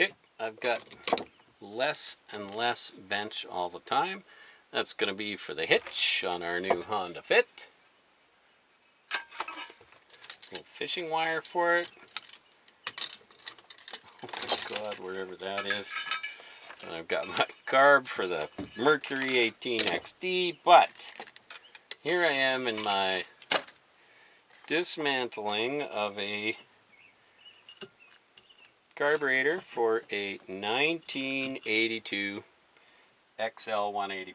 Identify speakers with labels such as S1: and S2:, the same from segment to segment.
S1: Okay, I've got less and less bench all the time. That's going to be for the hitch on our new Honda Fit. A little fishing wire for it. Oh my God, wherever that is. And I've got my carb for the Mercury 18XD, but here I am in my dismantling of a carburetor for a 1982 XL185.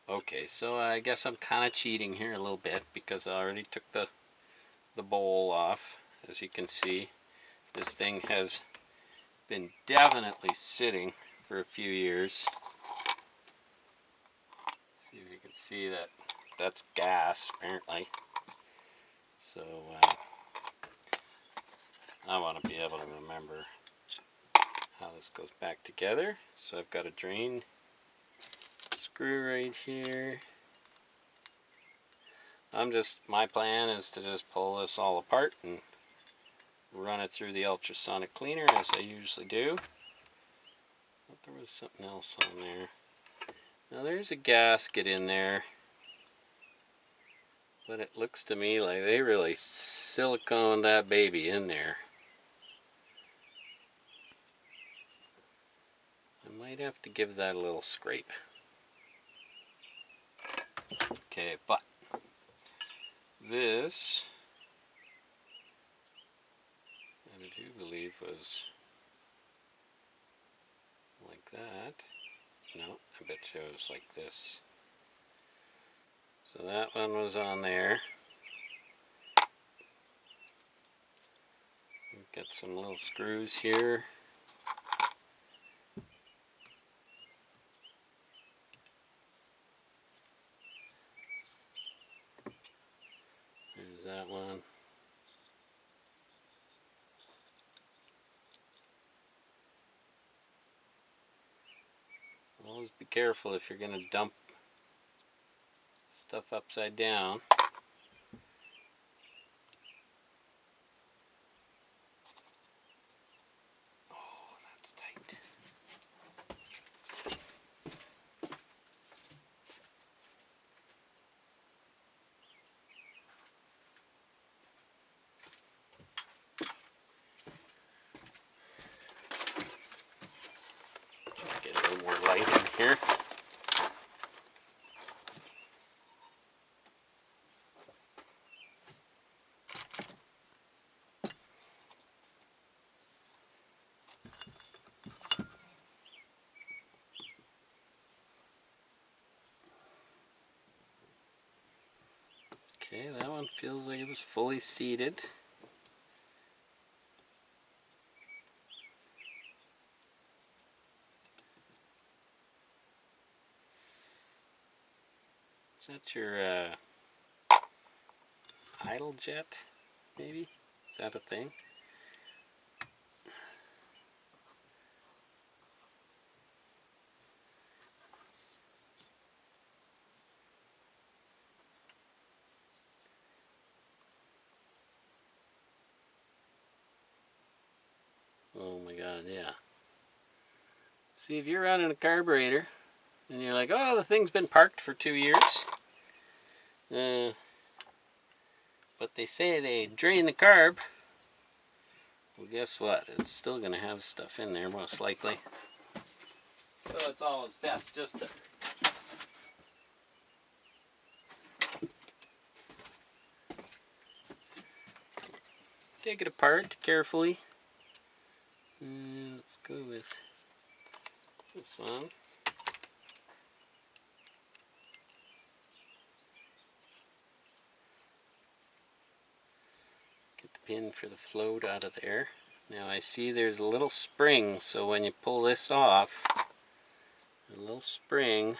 S1: Okay, so I guess I'm kind of cheating here a little bit because I already took the bowl off. As you can see, this thing has been definitely sitting for a few years. See if you can see that that's gas apparently. So I want to be able to remember how this goes back together. So I've got a drain screw right here. My plan is to just pull this all apart and run it through the ultrasonic cleaner as I usually do. But there was something else on there. Now there's a gasket in there, but it looks to me like they really siliconed that baby in there. I might have to give that a little scrape. Okay, but this, I do believe was like that. No, I bet you it was like this. So that one was on there. We've got some little screws here. There's that one. Always be careful if you're going to dump stuff upside down. Oh, that's tight. Get a little more light in here. Okay, that one feels like it was fully seated. Is that your idle jet, maybe? Is that a thing? Oh my God, yeah. See, if you're running a carburetor and you're like, oh, the thing's been parked for 2 years, but they say they drain the carb, well, guess what? It's still going to have stuff in there, most likely. So it's always best just to take it apart carefully. Let's go with this one. Get the pin for the float out of there. Now I see there's a little spring, so when you pull this off, a little spring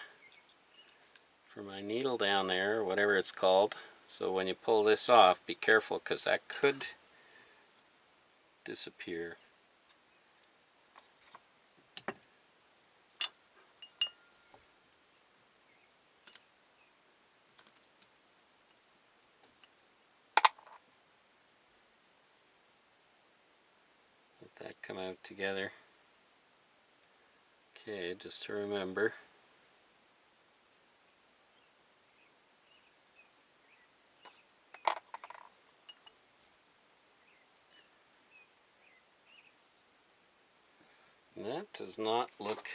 S1: for my needle down there, or whatever it's called. So when you pull this off, be careful because that could disappear. let that come out together. Okay, just to remember. And that does not look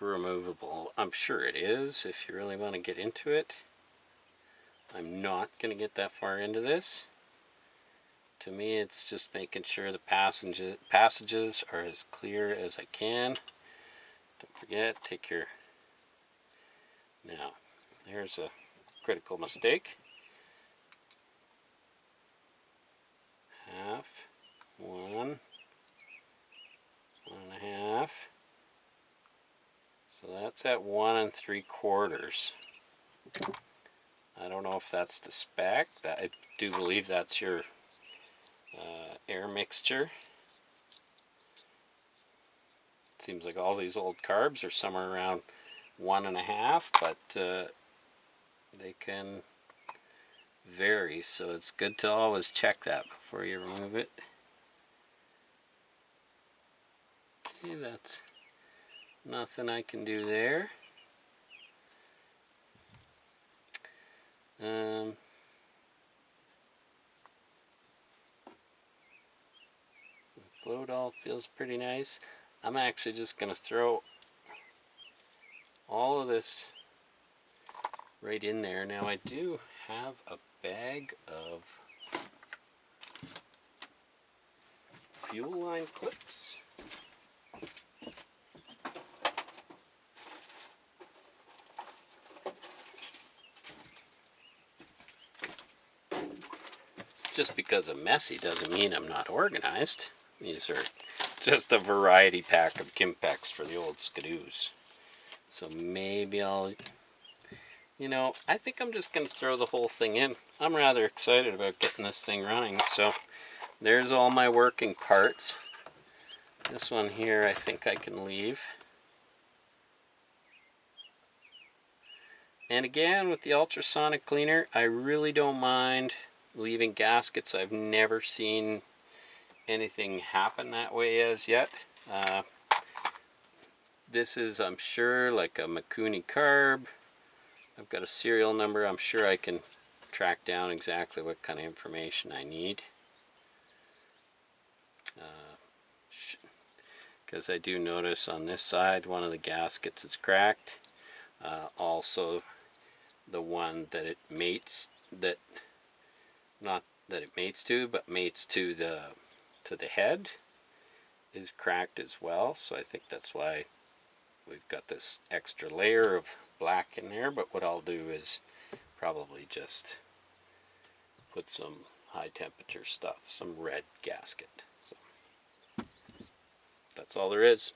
S1: removable. I'm sure it is if you really want to get into it. I'm not going to get that far into this. To me, it's just making sure the passages are as clear as I can. Don't forget, take your... Now, there's a critical mistake. Half, 1, 1.5. So that's at 1 3/4. I don't know if that's the spec. I do believe that's your air mixture. It seems like all these old carbs are somewhere around 1.5, but they can vary, so it's good to always check that before you remove it. Okay, that's nothing I can do there. The float all feels pretty nice. I'm actually just going to throw all of this right in there. Now I do have a bag of fuel line clips. Just because I'm messy doesn't mean I'm not organized. These are just a variety pack of Kimpex for the old Skidoos. So maybe I'll, I think I'm just going to throw the whole thing in. I'm rather excited about getting this thing running. So there's all my working parts. This one here I think I can leave. And again, with the ultrasonic cleaner, I really don't mind leaving gaskets. I've never seen anything happen that way as yet. This is, I'm sure, like a Mikuni carb. I've got a serial number. I'm sure I can track down exactly what kind of information I need. Because I do notice on this side one of the gaskets is cracked. Also the one that it mates, not that it mates to, but mates to the head is cracked as well. So I think that's why we've got this extra layer of black in there. But what I'll do is probably just put some high temperature stuff, some red gasket. So that's all there is.